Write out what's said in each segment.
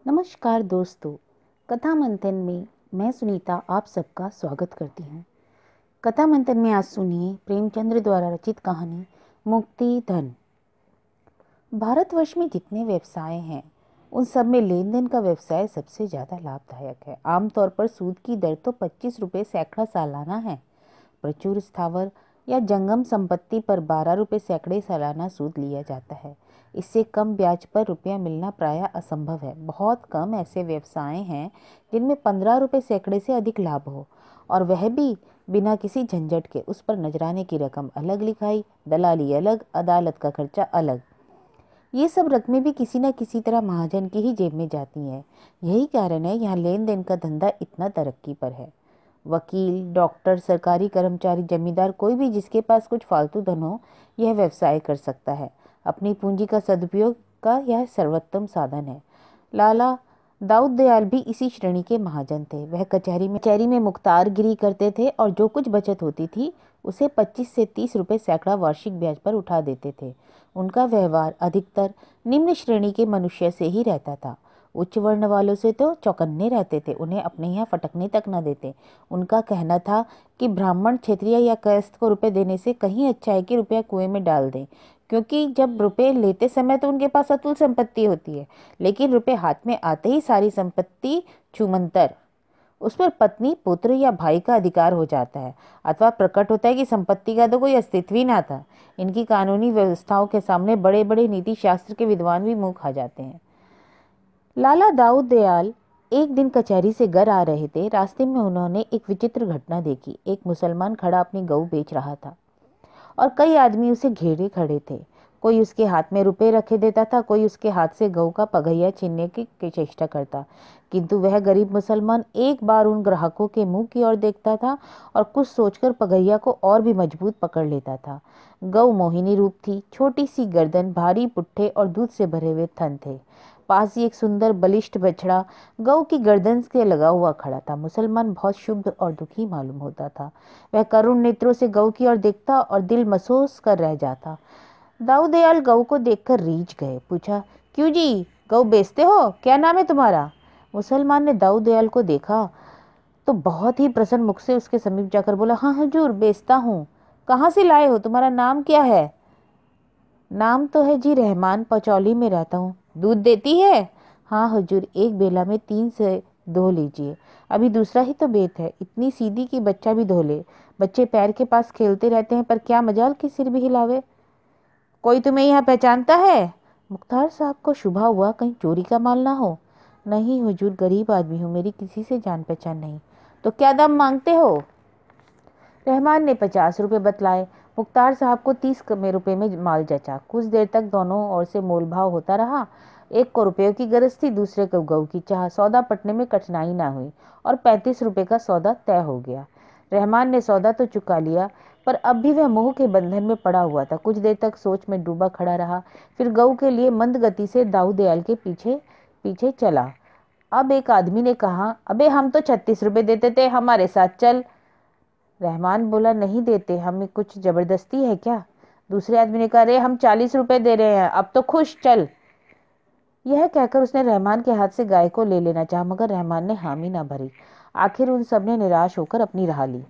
नमस्कार दोस्तों, कथा मंथन में मैं सुनीता आप सबका स्वागत करती हूँ। कथा मंथन में आज सुनिए प्रेमचंद्र द्वारा रचित कहानी मुक्ति धन। भारतवर्ष में जितने व्यवसाय हैं उन सब में लेन देन का व्यवसाय सबसे ज़्यादा लाभदायक है। आमतौर पर सूद की दर तो 25 रुपये सैकड़ा सालाना है। प्रचुर स्थावर या जंगम संपत्ति पर 12 रुपये सैकड़े सालाना सूद लिया जाता है। इससे कम ब्याज पर रुपया मिलना प्रायः असंभव है। बहुत कम ऐसे व्यवसाय हैं जिनमें 15 रुपये सैकड़े से अधिक लाभ हो, और वह भी बिना किसी झंझट के। उस पर नजराने की रकम अलग, लिखाई दलाली अलग, अदालत का खर्चा अलग। ये सब रकमें भी किसी न किसी तरह महाजन की ही जेब में जाती हैं। यही कारण है यहाँ लेन देन का धंधा इतना तरक्की पर है। वकील, डॉक्टर, सरकारी कर्मचारी, जमींदार, कोई भी जिसके पास कुछ फालतू धन हो यह व्यवसाय कर सकता है। अपनी पूंजी का सदुपयोग का यह सर्वोत्तम साधन है। लाला दाऊद दयाल भी इसी श्रेणी के महाजन थे। वह कचहरी में मुख्तारगिरी करते थे और जो कुछ बचत होती थी उसे 25 से 30 रुपये सैकड़ा वार्षिक ब्याज पर उठा देते थे। उनका व्यवहार अधिकतर निम्न श्रेणी के मनुष्य से ही रहता था। उच्च वर्ण वालों से तो चौकन्ने रहते थे, उन्हें अपने यहाँ फटकने तक न देते। उनका कहना था कि ब्राह्मण, क्षत्रिय या कायस्थ को रुपए देने से कहीं अच्छा है कि रुपया कुएं में डाल दें, क्योंकि जब रुपए लेते समय तो उनके पास अतुल संपत्ति होती है, लेकिन रुपए हाथ में आते ही सारी संपत्ति छूमंतर, उस पर पत्नी, पुत्र या भाई का अधिकार हो जाता है, अथवा प्रकट होता है कि संपत्ति का तो कोई अस्तित्व ही ना था। इनकी कानूनी व्यवस्थाओं के सामने बड़े बड़े नीति शास्त्र के विद्वान भी मुंह खा जाते हैं। लाला दाऊद दयाल एक दिन कचहरी से घर आ रहे थे। रास्ते में उन्होंने एक विचित्र घटना देखी। एक मुसलमान खड़ा अपनी गऊ बेच रहा था और कई आदमी उसे घेरे खड़े थे। कोई उसके हाथ में रुपए रखे देता था, कोई उसके हाथ से गऊ का पगहिया छीनने की चेष्टा करता, किंतु वह गरीब मुसलमान एक बार उन ग्राहकों के मुंह की ओर देखता था और कुछ सोचकर पगहिया को और भी मजबूत पकड़ लेता था। गऊ मोहिनी रूप थी, छोटी सी गर्दन, भारी पुट्ठे और दूध से भरे हुए थन थे। पास ही एक सुंदर बलिष्ठ बछड़ा गऊ की गर्दन से लगा हुआ खड़ा था। मुसलमान बहुत शुभ और दुखी मालूम होता था। वह करुण नेत्रों से गऊ की ओर देखता और दिल महसूस कर रह जाता। दाऊद दयाल गऊ को देखकर रीझ गए। पूछा, क्यों जी, गऊ बेचते हो? क्या नाम है तुम्हारा? मुसलमान ने दाऊद दयाल को देखा तो बहुत ही प्रसन्न मुख से उसके समीप जाकर बोला, हाँ हुजूर, बेचता हूँ। कहाँ से लाए हो? तुम्हारा नाम क्या है? नाम तो है जी रहमान, पचौली में रहता हूँ। दूध देती है? हाँ हुजूर, एक बेला में 3 से धो लीजिए। अभी दूसरा ही तो बेत है। इतनी सीधी कि बच्चा भी धो ले। बच्चे पैर के पास खेलते रहते हैं, पर क्या मजाल कि सिर भी हिलावे। कोई तुम्हें यहाँ पहचानता है? मुख्तार साहब को शुभा हुआ कहीं चोरी का माल ना हो। नहीं हुजूर, गरीब आदमी हूँ, मेरी किसी से जान पहचान नहीं। तो क्या दाम मांगते हो? रहमान ने 50 रुपये बतलाए। मुख्तार साहब को 30 रुपये में माल जचा। कुछ देर तक दोनों ओर से मोलभाव होता रहा। एक को रुपयों की गरज थी, दूसरे को गऊ की चाह। सौदा पटने में कठिनाई ना हुई और 35 रुपये का सौदा तय हो गया। रहमान ने सौदा तो चुका लिया, पर अब भी वह मोह के बंधन में पड़ा हुआ था। कुछ देर तक सोच में डूबा खड़ा रहा, फिर गऊ के लिए मंद गति से दाऊद दयाल के पीछे पीछे चला। अब एक आदमी ने कहा, अबे हम तो 36 रुपये देते थे, हमारे साथ चल। रहमान बोला, नहीं देते, हमें कुछ जबरदस्ती है क्या? दूसरे आदमी ने कहा, अरे हम 40 रुपये दे रहे हैं, अब तो खुश चल। यह कहकर उसने रहमान के हाथ से गाय को ले लेना चाहा, मगर रहमान ने हामी ना भरी। आखिर उन सब ने निराश होकर अपनी राह ली।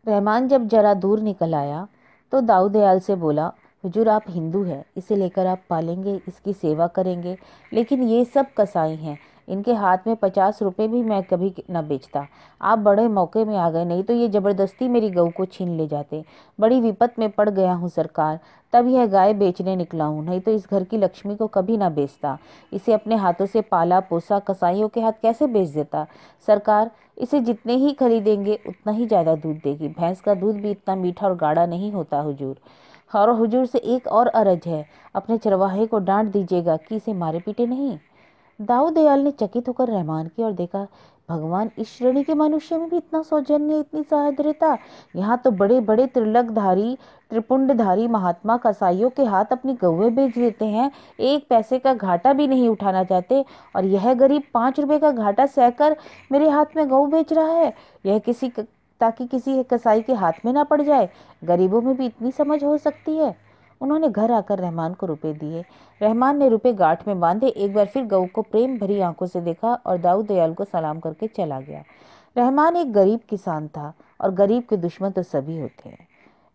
रहमान जब जरा दूर निकल आया तो दाऊद दयाल से बोला, हुजूर, आप हिंदू हैं, इसे लेकर आप पालेंगे, इसकी सेवा करेंगे, लेकिन ये सब कसाई हैं, इनके हाथ में 50 रुपये भी मैं कभी न बेचता। आप बड़े मौके में आ गए, नहीं तो ये जबरदस्ती मेरी गऊ को छीन ले जाते। बड़ी विपत में पड़ गया हूँ सरकार, तब यह गाय बेचने निकला हूँ, नहीं तो इस घर की लक्ष्मी को कभी ना बेचता। इसे अपने हाथों से पाला पोसा कसाईयों के हाथ कैसे बेच देता? सरकार, इसे जितने ही खरीदेंगे उतना ही ज़्यादा दूध देगी। भैंस का दूध भी इतना मीठा और गाढ़ा नहीं होता हुजूर। और हुजूर से एक और अर्ज है, अपने चरवाहे को डांट दीजिएगा कि इसे मारे पीटे नहीं। दाऊद दयाल ने चकित होकर रहमान की ओर देखा। भगवान, इस श्रेणी के मनुष्य में भी इतना सौजन्य, इतनी सहृदयता? यहाँ तो बड़े बड़े त्रिलकधारी, त्रिपुंडधारी महात्मा कसाईयों के हाथ अपनी गौएं बेच देते हैं, एक पैसे का घाटा भी नहीं उठाना चाहते, और यह गरीब 5 रुपए का घाटा सहकर मेरे हाथ में गऊ बेच रहा है। यह ताकि किसी कसाई के हाथ में ना पड़ जाए। गरीबों में भी इतनी समझ हो सकती है? उन्होंने घर आकर रहमान को रुपए दिए। रहमान ने रुपए गांठ में बांधे, एक बार फिर गऊ को प्रेम भरी आंखों से देखा और दाऊद दयाल को सलाम करके चला गया। रहमान एक गरीब किसान था और गरीब के दुश्मन तो सभी होते हैं।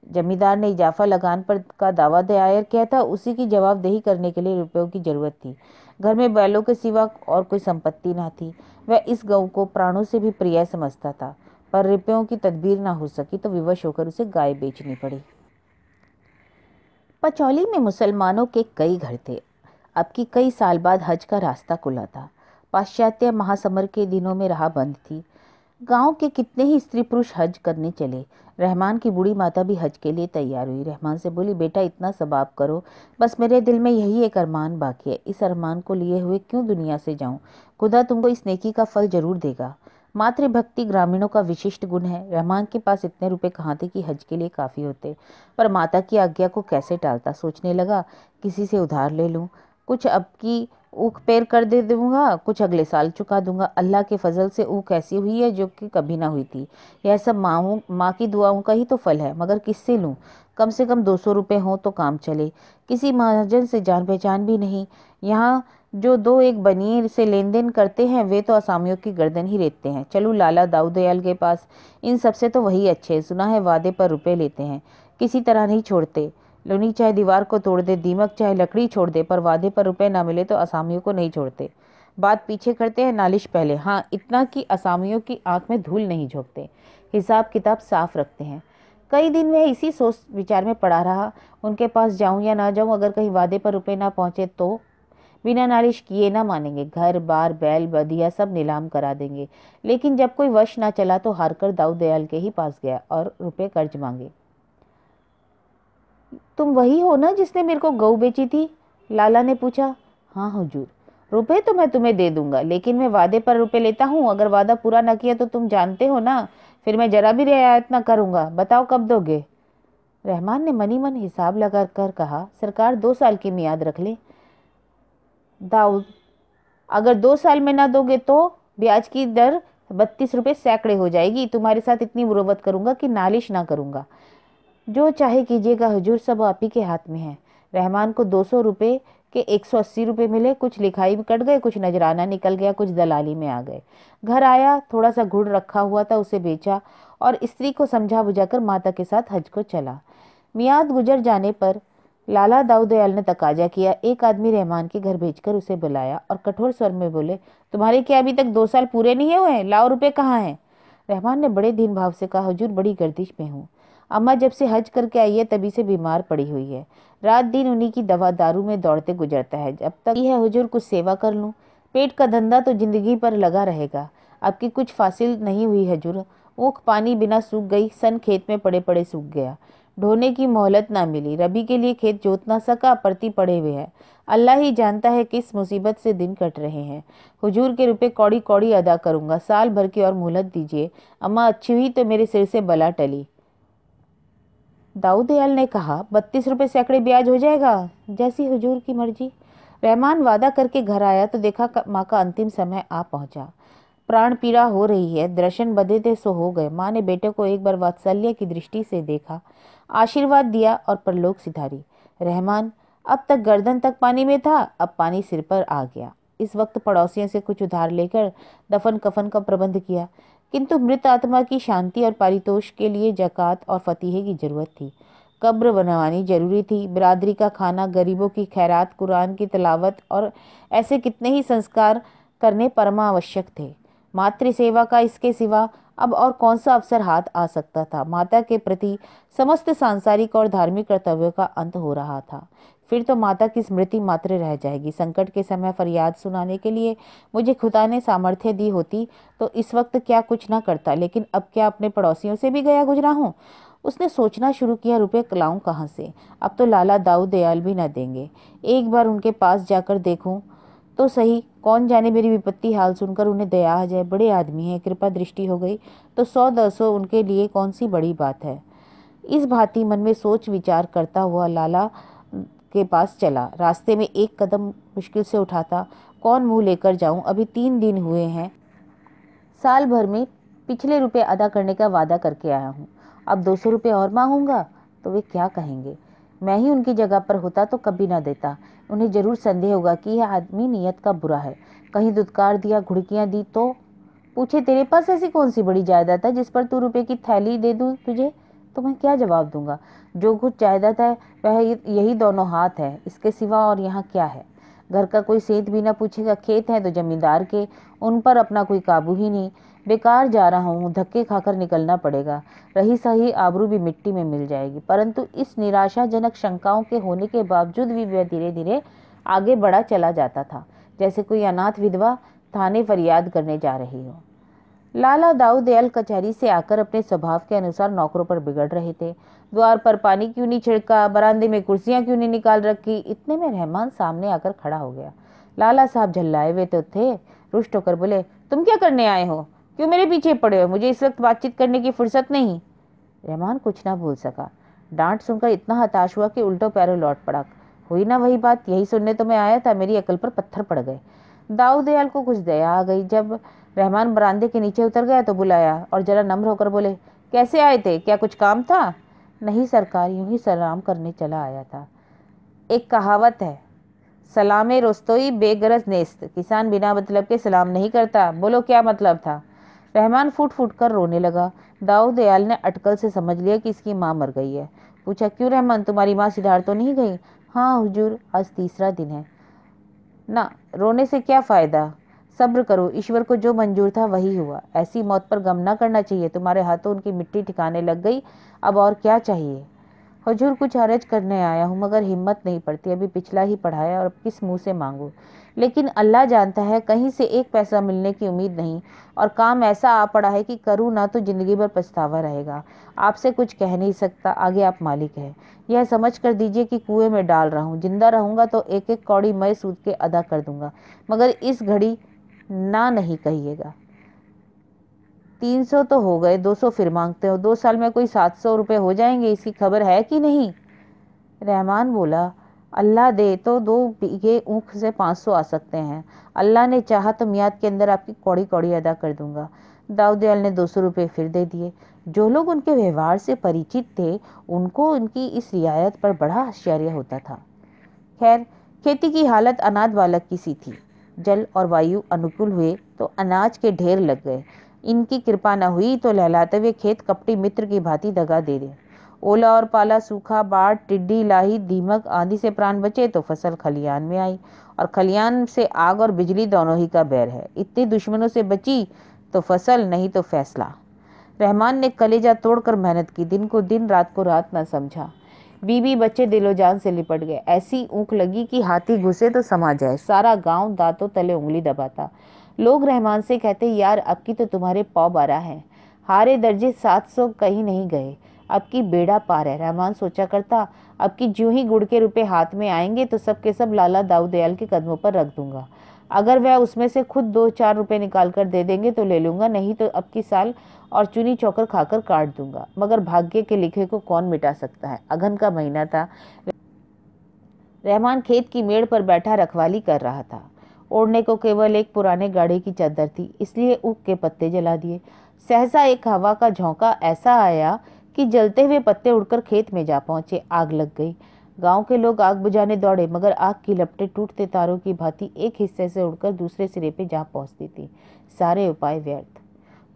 जमींदार ने इजाफा लगान पर का दावा दायर किया था। उसी की जवाबदेही करने के लिए रुपयों की जरूरत थी। घर में बैलों के सिवा और कोई संपत्ति न थी। वह इस गऊ को प्राणों से भी प्रिय समझता था, पर रुपयों की तदबीर ना हो सकी तो विवश होकर उसे गाय बेचनी पड़ी। पचौली में मुसलमानों के कई घर थे। अब की कई साल बाद हज का रास्ता खुला था। पाश्चात्य महासमर के दिनों में राह बंद थी। गांव के कितने ही स्त्री पुरुष हज करने चले। रहमान की बूढ़ी माता भी हज के लिए तैयार हुई। रहमान से बोली, बेटा इतना सवाब करो, बस मेरे दिल में यही एक अरमान बाकी है। इस अरमान को लिए हुए क्यों दुनिया से जाऊं? खुदा तुमको इस नेकी का फल जरूर देगा। मातृभक्ति ग्रामीणों का विशिष्ट गुण है। रहमान के पास इतने रुपए कहाँ थे कि हज के लिए काफी होते, पर माता की आज्ञा को कैसे टालता। सोचने लगा, किसी से उधार ले लूं, कुछ अब की ऊख पेर कर दे दूंगा, कुछ अगले साल चुका दूंगा। अल्लाह के फजल से ऊख ऐसी हुई है जो कि कभी ना हुई थी। यह सब माँ की दुआओं का ही तो फल है। मगर किससे लूं? कम से कम 200 रुपए हो तो काम चले। किसी महाजन से जान पहचान भी नहीं। यहाँ जो दो एक बनिए से लेन देन करते हैं वे तो असामियों की गर्दन ही रेतते हैं। चलूं लाला दाऊद दयाल के पास, इन सबसे तो वही अच्छे। सुना है वादे पर रुपए लेते हैं, किसी तरह नहीं छोड़ते। लोनी चाहे दीवार को तोड़ दे, दीमक चाहे लकड़ी छोड़ दे, पर वादे पर रुपए ना मिले तो असामियों को नहीं छोड़ते। बात पीछे करते हैं, नालिश पहले। हाँ, इतना कि असामियों की आंख में धूल नहीं झोंकते, हिसाब किताब साफ रखते हैं। कई दिन वह इसी सोच विचार में पड़ा रहा, उनके पास जाऊं या ना जाऊं। अगर कहीं वादे पर रुपए ना पहुंचे तो बिना नालिश किए ना मानेंगे। घर बार बैल बदिया सब नीलाम करा देंगे। लेकिन जब कोई वश ना चला तो हारकर दाऊद दयाल के ही पास गया और रुपए कर्ज मांगे। तुम वही हो ना जिसने मेरे को गऊ बेची थी? लाला ने पूछा। हाँ हुजूर। रुपए तो मैं तुम्हें दे दूंगा, लेकिन मैं वादे पर रुपए लेता हूँ। अगर वादा पूरा न किया तो तुम जानते हो ना, फिर मैं जरा भी रियायत न करूंगा। बताओ कब दोगे? रहमान ने मनी मन हिसाब लगा कर कहा, सरकार 2 साल की मियाद रख ले। दाऊद, अगर 2 साल में ना दोगे तो ब्याज की दर 32 रुपए सैकड़े हो जाएगी। तुम्हारे साथ इतनी मुरव्वत करूंगा कि नालिश ना करूंगा। जो चाहे कीजिएगा हुजूर, सब आप ही के हाथ में है। रहमान को 200 रुपए के 180 रुपए मिले। कुछ लिखाई में कट गए, कुछ नजराना निकल गया, कुछ दलाली में आ गए। घर आया, थोड़ा सा गुड़ रखा हुआ था उसे बेचा और स्त्री को समझा बुझाकर माता के साथ हज को चला। मियाद गुजर जाने पर लाला दाऊद दयाल ने तकाजा किया। एक आदमी रहमान के घर भेजकर उसे बुलाया और कठोर स्वर में बोले, तुम्हारे क्या अभी तक 2 साल पूरे नहीं हुए? लाओ रुपए कहाँ हैं? रहमान ने बड़े दीन भाव से कहा, हुजूर बड़ी गर्दिश में हूँ। अम्मा जब से हज करके आई है तभी से बीमार पड़ी हुई है। रात दिन उन्हीं की दवा दारू में दौड़ते गुजरता है। जब तक यह हुजूर कुछ सेवा कर लूं, पेट का धंधा तो जिंदगी पर लगा रहेगा। अब की कुछ फासिल नहीं हुई हुजूर। ऊख पानी बिना सूख गई, सन खेत में पड़े पड़े सूख गया। ढोने की मोहलत ना मिली। रबी के लिए खेत जोत ना सका, परती पड़े हुए है। अल्लाह ही जानता है किस मुसीबत से दिन कट रहे हैं। हुजूर के रुपए कौड़ी कौड़ी अदा करूंगा। साल भर की और मोहलत दीजिए। अम्मा अच्छी हुई तो मेरे सिर से बला टली। दाऊद दयाल ने कहा, 32 रुपए सैकड़े ब्याज हो जाएगा। जैसी हुजूर की मर्जी। रहमान वादा करके घर आया तो देखा माँ का अंतिम समय आ पहुंचा। प्राण पीड़ा हो रही है। दर्शन बदे थे सो हो गए। माँ ने बेटे को एक बार वात्सल्य की दृष्टि से देखा, आशीर्वाद दिया और परलोक सिधारी। रहमान अब तक गर्दन तक पानी में था, अब पानी सिर पर आ गया। इस वक्त पड़ोसियों से कुछ उधार लेकर दफन कफन का प्रबंध किया, किंतु मृत आत्मा की शांति और पारितोष के लिए जकात और फतीहे की जरूरत थी। कब्र बनवानी जरूरी थी। बिरादरी का खाना, गरीबों की खैरात, कुरान की तिलावत और ऐसे कितने ही संस्कार करने परमावश्यक थे। मातृ सेवा का इसके सिवा अब और कौन सा अवसर हाथ आ सकता था? माता के प्रति समस्त सांसारिक और धार्मिक कर्तव्यों का अंत हो रहा था। फिर तो माता की स्मृति मात्र रह जाएगी। संकट के समय फरियाद सुनाने के लिए मुझे खुदा ने सामर्थ्य दी होती तो इस वक्त क्या कुछ ना करता, लेकिन अब क्या अपने पड़ोसियों से भी गया गुजरा हूँ? उसने सोचना शुरू किया, रुपए लाऊं कहाँ से? अब तो लाला दाऊद दयाल भी न देंगे। एक बार उनके पास जाकर देखूं तो सही, कौन जाने मेरी विपत्ति हाल सुनकर उन्हें दया आ जाए। बड़े आदमी हैं, कृपा दृष्टि हो गई तो 100-200 उनके लिए कौन सी बड़ी बात है। इस भांति मन में सोच विचार करता हुआ लाला के पास चला। रास्ते में एक कदम मुश्किल से उठाता। कौन मुंह लेकर जाऊं? अभी 3 दिन हुए हैं। साल भर में पिछले रुपए अदा करने का वादा करके आया हूँ। अब 200 रुपये और मांगूंगा तो वे क्या कहेंगे? मैं ही उनकी जगह पर होता तो कभी ना देता। उन्हें जरूर संदेह होगा कि यह आदमी नियत का बुरा है। कहीं दुत्कार दिया, घुड़कियां दी तो पूछे, तेरे पास ऐसी कौन सी बड़ी जायदाद है जिस पर तू रुपए की थैली दे दूं तुझे? तो मैं क्या जवाब दूंगा? जो कुछ जायदाद है वह यही दोनों हाथ है, इसके सिवा और यहाँ क्या है? घर का कोई सेंध भी ना पूछेगा। खेत हैं तो जमींदार के, उन पर अपना कोई काबू ही नहीं। बेकार जा रहा हूँ, धक्के खाकर निकलना पड़ेगा। रही सही आबरू भी मिट्टी में मिल जाएगी। परंतु इस निराशाजनक शंकाओं के होने के बावजूद भी वह धीरे धीरे आगे बढ़ा चला जाता था, जैसे कोई अनाथ विधवा थाने फरियाद करने जा रही हो। लाला दाऊ दयाल कचहरी से आकर अपने स्वभाव के अनुसार नौकरों पर बिगड़ रहे थे। द्वार पर पानी क्यों नहीं छिड़का, बरामदे में कुर्सियां क्यों नहीं निकाल रखी। इतने में रहमान सामने आकर खड़ा हो गया। लाला साहब झल्लाए हुए तो थे, रुष्ट होकर बोले, तुम क्या करने आए हो? क्यों मेरे पीछे पड़े हो? मुझे इस वक्त बातचीत करने की फुर्सत नहीं। रहमान कुछ ना बोल सका। डांट सुनकर इतना हताश हुआ कि उल्टो पैरों लौट पड़ा। हुई ना वही बात, यही सुनने तो मैं आया था। मेरी अकल पर पत्थर पड़ गए। दाऊ दयाल को कुछ दया आ गई। जब रहमान बरामदे के नीचे उतर गया तो बुलाया और जरा नम्र होकर बोले, कैसे आए थे? क्या कुछ काम था? नहीं सरकार, यूं ही सलाम करने चला आया था। एक कहावत है, सलामे रोस्तोई बेगरज नेस्त। किसान बिना मतलब के सलाम नहीं करता। बोलो क्या मतलब था? रहमान फूट फूट कर रोने लगा। दाऊ दयाल ने अटकल से समझ लिया कि इसकी माँ मर गई है। पूछा, क्यों रहमान, तुम्हारी माँ सिधार तो नहीं गई? हाँ हुजूर, आज तीसरा दिन है। ना, रोने से क्या फायदा? सब्र करो, ईश्वर को जो मंजूर था वही हुआ। ऐसी मौत पर गम ना करना चाहिए। तुम्हारे हाथों उनकी मिट्टी ठिकाने लग गई, अब और क्या चाहिए? हुजूर, कुछ अर्ज करने आया हूँ मगर हिम्मत नहीं पड़ती। अभी पिछला ही पढ़ाया और अब किस मुंह से मांगू। लेकिन अल्लाह जानता है, कहीं से एक पैसा मिलने की उम्मीद नहीं, और काम ऐसा आ पड़ा है कि करूँ ना तो जिंदगी भर पछतावा रहेगा। आपसे कुछ कह नहीं सकता, आगे आप मालिक हैं। यह समझ कर दीजिए कि कुएं में डाल रहा हूँ। जिंदा रहूंगा तो एक एक कौड़ी मैं सूद के अदा कर दूंगा, मगर इस घड़ी ना नहीं कहिएगा। 300 तो हो गए, 200 फिर मांगते हो। 2 साल में कोई 700 रुपये हो जाएंगे, इसकी खबर है कि नहीं? रहमान बोला, अल्लाह दे तो 2 बीघे ऊख से 500 आ सकते हैं। अल्लाह ने चाहा तो मियाद के अंदर आपकी कौड़ी कौड़ी अदा कर दूंगा। दाऊदयाल ने 200 रुपये फिर दे दिए। जो लोग उनके व्यवहार से परिचित थे, उनको उनकी इस रियायत पर बड़ा आश्चर्य होता था। खैर, खेती की हालत अनाथ बालक की सी थी। जल और वायु अनुकूल हुए तो अनाज के ढेर लग गए। इनकी कृपा न हुई तो लहलाते हुए खेत कपटी मित्र की भांति दगा दे दे। ओला और पाला, सूखा, बाढ़, टिड्डी, लाही, दीमक आदि से प्राण बचे तो फसल खलियान में आई, और खलियान से आग और बिजली दोनों ही का बैर है। इतने दुश्मनों से बची तो फसल, नहीं तो फैसला। रहमान ने कलेजा तोड़कर मेहनत की, दिन को दिन, रात को रात न समझा। बीवी बच्चे दिलो जान से लिपट गए। ऐसी ऊँख लगी कि हाथी घुसे तो समा जाए। सारा गांव दांतों तले उंगली दबाता। लोग रहमान से कहते, यार अब की तो तुम्हारे पौ बारह है, हारे दर्जे 700 कहीं नहीं गए, अब की बेड़ा पार है। रहमान सोचा करता, अब की ज्यों ही गुड़ के रुपए हाथ में आएंगे तो सब के सब लाला दाऊ दयाल के कदमों पर रख दूंगा। अगर वह उसमें से खुद 2-4 रुपए निकाल कर दे देंगे तो ले लूंगा, नहीं तो अब की साल और चुनी चौकर खाकर काट दूंगा। मगर भाग्य के लिखे को कौन मिटा सकता है। अगन का महीना था। रहमान खेत की मेड़ पर बैठा रखवाली कर रहा था। ओढ़ने को केवल एक पुराने गाड़े की चादर थी, इसलिए ऊख के पत्ते जला दिए। सहसा एक हवा का झोंका ऐसा आया कि जलते हुए पत्ते उड़कर खेत में जा पहुंचे। आग लग गई। गांव के लोग आग बुझाने दौड़े, मगर आग की लपटें टूटते तारों की भांति एक हिस्से से उड़कर दूसरे सिरे पे जा पहुंचती थी। सारे उपाय व्यर्थ।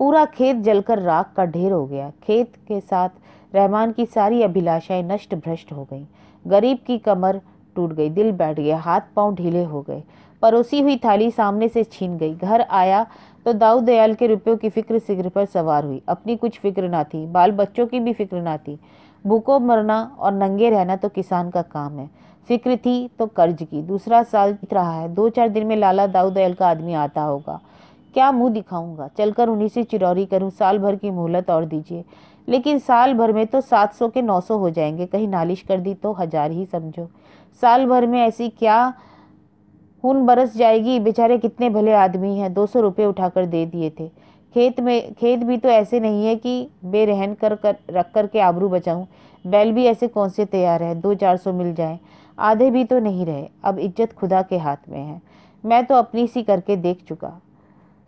पूरा खेत जलकर राख का ढेर हो गया। खेत के साथ रहमान की सारी अभिलाषाएं नष्ट भ्रष्ट हो गईं। गरीब की कमर टूट गई, दिल बैठ गया, हाथ पांव ढीले हो गए। परोसी हुई थाली सामने से छीन गई। घर आया तो दाऊ दयाल के रुपयों की फिक्र सिर पर सवार हुई। अपनी कुछ फिक्र ना थी, बाल बच्चों की भी फिक्र ना थी। भूखों मरना और नंगे रहना तो किसान का काम है। फिक्र थी तो कर्ज की। दूसरा साल बीत रहा है। 2-4 दिन में लाला दाऊ दयाल का आदमी आता होगा। क्या मुंह दिखाऊंगा? चलकर उन्हीं से चिरौरी करूं। साल भर की मोहलत और दीजिए। लेकिन साल भर में तो 700 के 900 हो जाएंगे, कहीं नालिश कर दी तो 1000 ही समझो। साल भर में ऐसी क्या खून बरस जाएगी। बेचारे कितने भले आदमी हैं, 200 रुपये उठाकर दे दिए थे। खेत भी तो ऐसे नहीं है कि बेरहन कर रख कर के आबरू बचाऊं। बैल भी ऐसे कौन से तैयार है 200-400 मिल जाए। आधे भी तो नहीं रहे। अब इज्जत खुदा के हाथ में है। मैं तो अपनी सी करके देख चुका।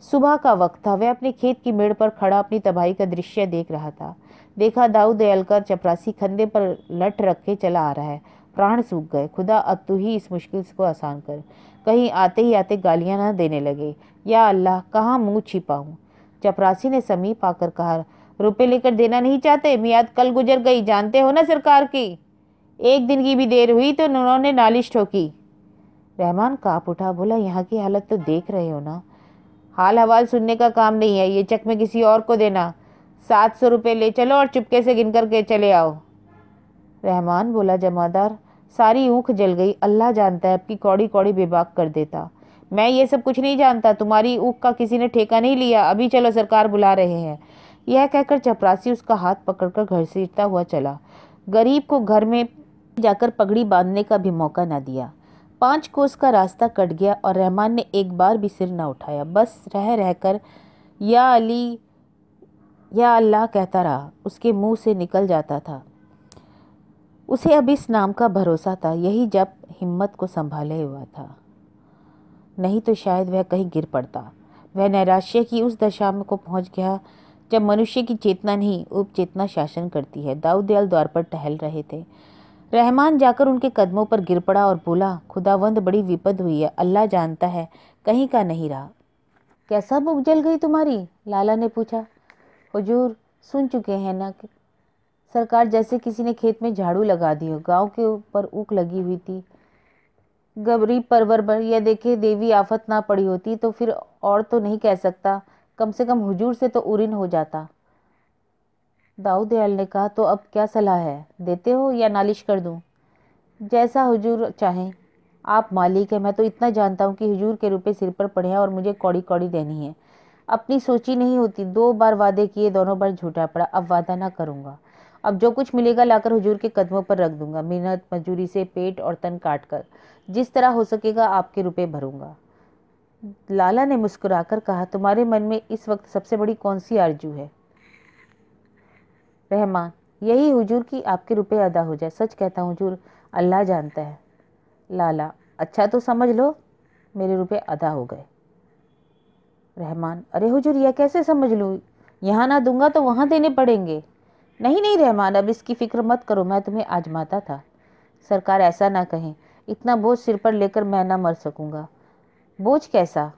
सुबह का वक्त था। वह अपने खेत की मेड़ पर खड़ा अपनी तबाही का दृश्य देख रहा था। देखा दाऊद दयाल का चपरासी खंधे पर लठ रख के चला आ रहा है। प्राण सूख गए। खुदा अब तू ही इस मुश्किल को आसान कर। कहीं आते ही आते गालियां ना देने लगे। या अल्लाह, कहाँ मुंह छिपाऊं। चपरासी ने समीप आकर कहा, रुपए लेकर देना नहीं चाहते? मियाद कल गुजर गई, जानते हो ना सरकार की। एक दिन की भी देर हुई तो उन्होंने नालिश ठोकी। रहमान कांप उठा, बोला, यहाँ की हालत तो देख रहे हो ना। हाल हवाल सुनने का काम नहीं है, ये चेक में किसी और को देना। 700 रुपये ले चलो और चुपके से गिन करके चले आओ। रहमान बोला, जमादार, सारी ऊँख जल गई। अल्लाह जानता है आपकी कौड़ी कौड़ी बेबाक कर देता। मैं ये सब कुछ नहीं जानता। तुम्हारी ऊँख का किसी ने ठेका नहीं लिया। अभी चलो, सरकार बुला रहे हैं। यह कहकर चपरासी उसका हाथ पकड़कर घसीटता हुआ चला। गरीब को घर में जाकर पगड़ी बांधने का भी मौका न दिया। 5 कोस का रास्ता कट गया और रहमान ने एक बार भी सिर न उठाया। बस रह रहकर या अली या अल्लाह कहता रहा। उसके मुंह से निकल जाता था। उसे अब इस नाम का भरोसा था, यही जब हिम्मत को संभाले हुआ था। नहीं तो शायद वह कहीं गिर पड़ता। वह नैराश्य की उस दशा में को पहुंच गया जब मनुष्य की चेतना नहीं, उपचेतना शासन करती है। दाऊद दयाल द्वार पर टहल रहे थे। रहमान जाकर उनके कदमों पर गिर पड़ा और बोला, खुदावंद, बड़ी विपद हुई है। अल्लाह जानता है कहीं का नहीं रहा। कैसा मुख जल गई तुम्हारी? लाला ने पूछा। हुजूर, सुन चुके हैं ना कि सरकार जैसे किसी ने खेत में झाड़ू लगा दी हो। गांव के ऊपर ऊख लगी हुई थी। गरीब परवर पर यह देखे देवी आफत ना पड़ी होती तो फिर और तो नहीं कह सकता, कम से कम हुजूर से तो उरिन हो जाता। दाऊद दयाल ने कहा, तो अब क्या सलाह है? देते हो या नालिश कर दूं? जैसा हुजूर चाहें। आप मालिक हैं। मैं तो इतना जानता हूँ कि हुजूर के रुपए सिर पर पड़े हैं और मुझे कौड़ी कौड़ी देनी है। अपनी सोची नहीं होती। 2 बार वादे किए, दोनों बार झूठा पड़ा। अब वादा ना करूँगा। अब जो कुछ मिलेगा लाकर हुजूर के कदमों पर रख दूंगा। मेहनत मजदूरी से पेट और तन काट कर जिस तरह हो सकेगा आपके रुपए भरूंगा। लाला ने मुस्कुराकर कहा, तुम्हारे मन में इस वक्त सबसे बड़ी कौन सी आरजू है? रहमान, यही हुजूर की आपके रुपए अदा हो जाए। सच कहता हूँ हुजूर, अल्लाह जानता है। लाला, अच्छा तो समझ लो, मेरे रुपए अदा हो गए। रहमान, अरे हुजूर, यह कैसे समझ लूँ? यहाँ ना दूंगा तो वहाँ देने पड़ेंगे। नहीं नहीं रहमान, अब इसकी फिक्र मत करो। मैं तुम्हें आजमाता था। सरकार ऐसा ना कहें। इतना बोझ सिर पर लेकर मैं ना मर सकूंगा। बोझ कैसा?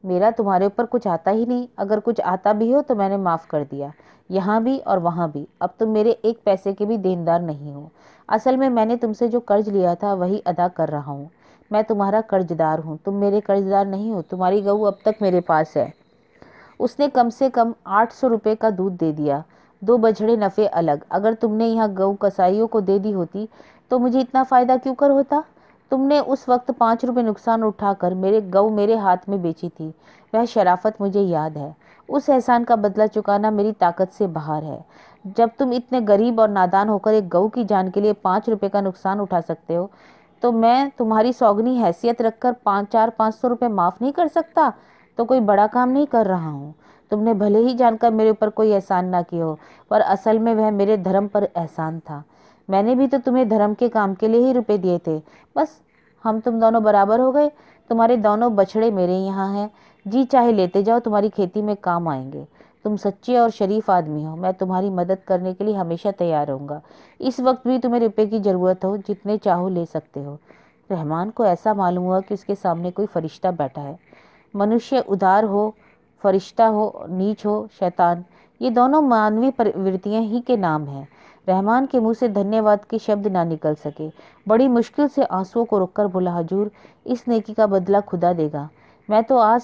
मेरा तुम्हारे ऊपर कुछ आता ही नहीं। अगर कुछ आता भी हो तो मैंने माफ़ कर दिया, यहाँ भी और वहाँ भी। अब तुम मेरे एक पैसे के भी देनदार नहीं हो। असल में मैंने तुमसे जो कर्ज लिया था वही अदा कर रहा हूँ। मैं तुम्हारा कर्जदार हूँ, तुम मेरे कर्जदार नहीं हो। तुम्हारी गऊ अब तक मेरे पास है। उसने कम से कम 800 रुपये का दूध दे दिया। 2 बछड़े नफ़े अलग। अगर तुमने यहाँ गऊ कसाईयों को दे दी होती तो मुझे इतना फ़ायदा क्यों कर होता? तुमने उस वक्त 5 रुपये नुकसान उठाकर मेरे गऊ मेरे हाथ में बेची थी। वह शराफत मुझे याद है। उस एहसान का बदला चुकाना मेरी ताकत से बाहर है। जब तुम इतने गरीब और नादान होकर एक गऊ की जान के लिए 5 रुपये का नुकसान उठा सकते हो तो मैं तुम्हारी सौगनी हैसियत रखकर 500 रुपये माफ़ नहीं कर सकता? तो कोई बड़ा काम नहीं कर रहा हूँ। तुमने भले ही जानकर मेरे ऊपर कोई एहसान ना किया हो, पर असल में वह मेरे धर्म पर एहसान था। मैंने भी तो तुम्हें धर्म के काम के लिए ही रुपए दिए थे। बस हम तुम दोनों बराबर हो गए। तुम्हारे दोनों बछड़े मेरे यहाँ हैं। जी चाहे लेते जाओ, तुम्हारी खेती में काम आएंगे। तुम सच्चे और शरीफ आदमी हो। मैं तुम्हारी मदद करने के लिए हमेशा तैयार रहूँगा। इस वक्त भी तुम्हें रुपए की ज़रूरत हो, जितने चाहो ले सकते हो। रहमान को ऐसा मालूम हुआ कि उसके सामने कोई फरिश्ता बैठा है। मनुष्य उदार हो, फरिश्ता हो, नीच हो, शैतान, ये दोनों मानवीय प्रवृत्तियां ही के नाम हैं। रहमान के मुंह से धन्यवाद के शब्द ना निकल सके। बड़ी मुश्किल से आंसुओं को रोककर बोला, हुजूर, इस नेकी का बदला खुदा देगा। मैं तो आज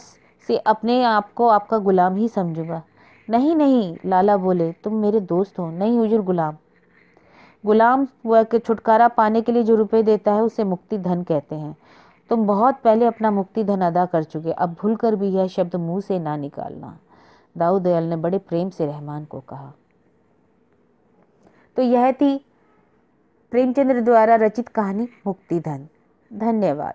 से अपने आप को आपका गुलाम ही समझूंगा। नहीं नहीं, लाला बोले, तुम मेरे दोस्त हो। नहीं हुजूर, गुलाम। गुलाम वह के छुटकारा पाने के लिए जो रुपए देता है उसे मुक्ति धन कहते हैं। तुम बहुत पहले अपना मुक्ति धन अदा कर चुके। अब भूलकर भी यह शब्द मुंह से ना निकालना। दाऊद दयाल ने बड़े प्रेम से रहमान को कहा। तो यह थी प्रेमचंद्र द्वारा रचित कहानी मुक्ति धन। धन्यवाद।